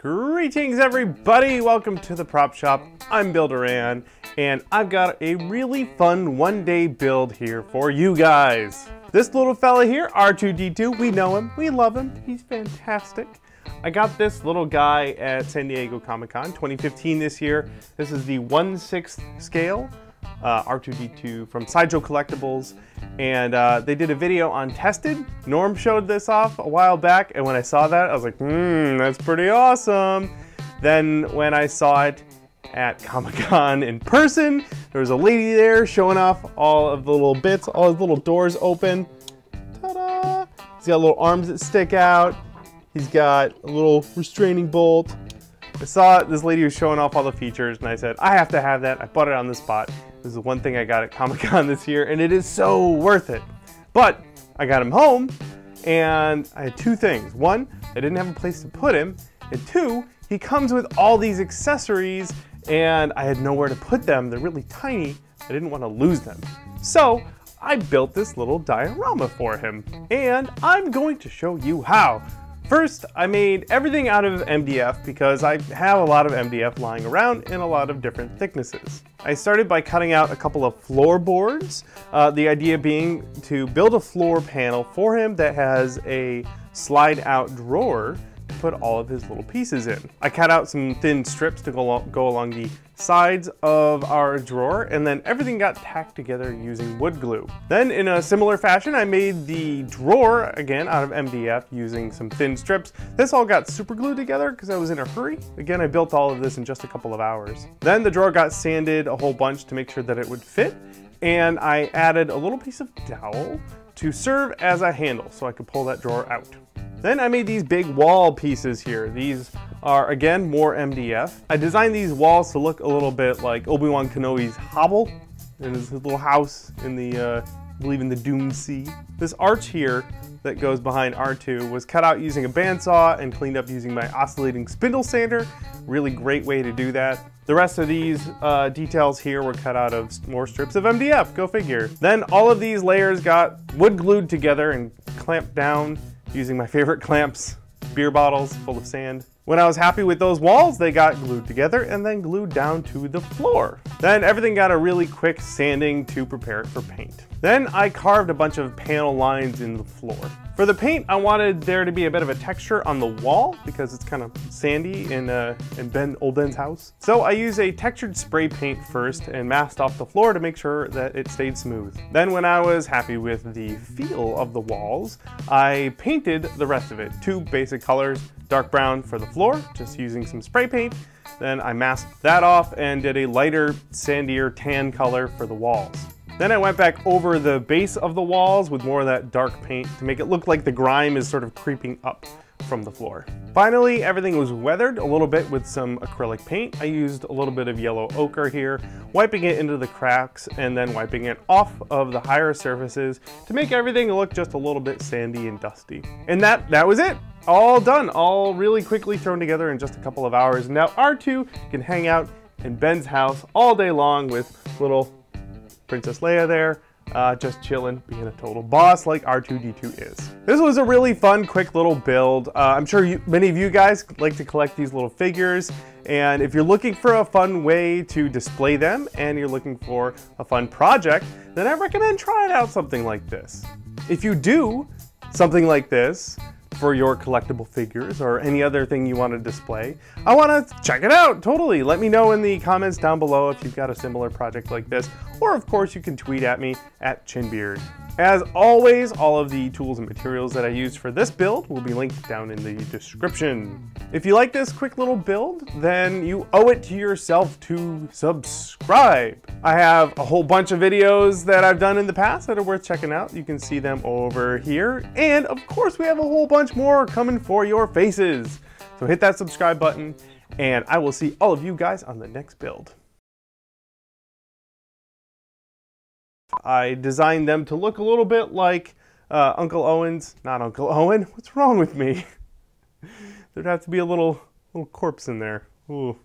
Greetings everybody, welcome to the Prop Shop. I'm Builderan, and I've got a really fun one-day build here for you guys. This little fella here, R2D2, we know him, we love him, he's fantastic. I got this little guy at San Diego Comic-Con 2015 this year. This is the 1/6 scale R2D2 from Sideshow Collectibles, and they did a video on tested. Norm showed this off a while back, and when I saw that I was like, that's pretty awesome. Then when I saw it at Comic-Con in person, there was a lady there showing off all of the little bits, all his little doors open. Ta-da! He's got little arms that stick out. He's got a little restraining bolt. I saw this lady was showing off all the features, and I said, I have to have that. I bought it on the spot. This is the one thing I got at Comic-Con this year, and it is so worth it. But I got him home, and I had two things. One, I didn't have a place to put him, and two, he comes with all these accessories, and I had nowhere to put them. They're really tiny. I didn't want to lose them. So I built this little diorama for him, and I'm going to show you how. First, I made everything out of MDF because I have a lot of MDF lying around in a lot of different thicknesses. I started by cutting out a couple of floorboards, the idea being to build a floor panel for him that has a slide out drawer to put all of his little pieces in. I cut out some thin strips to go along the sides of our drawer, and then everything got tacked together using wood glue. Then in a similar fashion, I made the drawer again out of MDF using some thin strips. This all got super glued together because I was in a hurry. Again, I built all of this in just a couple of hours. Then the drawer got sanded a whole bunch to make sure that it would fit, and I added a little piece of dowel to serve as a handle so I could pull that drawer out. Then I made these big wall pieces here. These are, again, more MDF. I designed these walls to look a little bit like Obi-Wan Kenobi's hovel in his little house in the, I believe in the Dune Sea. This arch here that goes behind R2 was cut out using a bandsaw and cleaned up using my Oscillating Spindle sander. Really great way to do that. The rest of these details here were cut out of more strips of MDF, go figure. Then all of these layers got wood glued together and clamped down using my favorite clamps, beer bottles full of sand. When I was happy with those walls, they got glued together and then glued down to the floor. Then everything got a really quick sanding to prepare it for paint. Then I carved a bunch of panel lines in the floor. For the paint, I wanted there to be a bit of a texture on the wall because it's kind of sandy in old Ben's house. So I used a textured spray paint first and masked off the floor to make sure that it stayed smooth. Then when I was happy with the feel of the walls, I painted the rest of it. Two basic colors, dark brown for the floor, just using some spray paint. Then I masked that off and did a lighter, sandier tan color for the walls. Then I went back over the base of the walls with more of that dark paint to make it look like the grime is sort of creeping up from the floor. Finally, everything was weathered a little bit with some acrylic paint. I used a little bit of yellow ochre here, wiping it into the cracks and then wiping it off of the higher surfaces to make everything look just a little bit sandy and dusty. And that was it. All done, all really quickly thrown together in just a couple of hours. Now R2 can hang out in Ben's house all day long with little Princess Leia there, just chilling, being a total boss like R2D2 is. This was a really fun, quick little build. I'm sure many of you guys like to collect these little figures, and if you're looking for a fun way to display them and you're looking for a fun project, then I recommend trying out something like this. If you do something like this for your collectible figures or any other thing you want to display, I want to check it out, totally. Let me know in the comments down below if you've got a similar project like this, or of course you can tweet at me at Chinbeard. As always, all of the tools and materials that I used for this build will be linked down in the description. If you like this quick little build, then you owe it to yourself to subscribe. I have a whole bunch of videos that I've done in the past that are worth checking out. You can see them over here. And of course, we have a whole bunch more coming for your faces. So hit that subscribe button, and I will see all of you guys on the next build. I designed them to look a little bit like Uncle Owen's, not Uncle Owen. What's wrong with me? There'd have to be a little corpse in there. Ooh.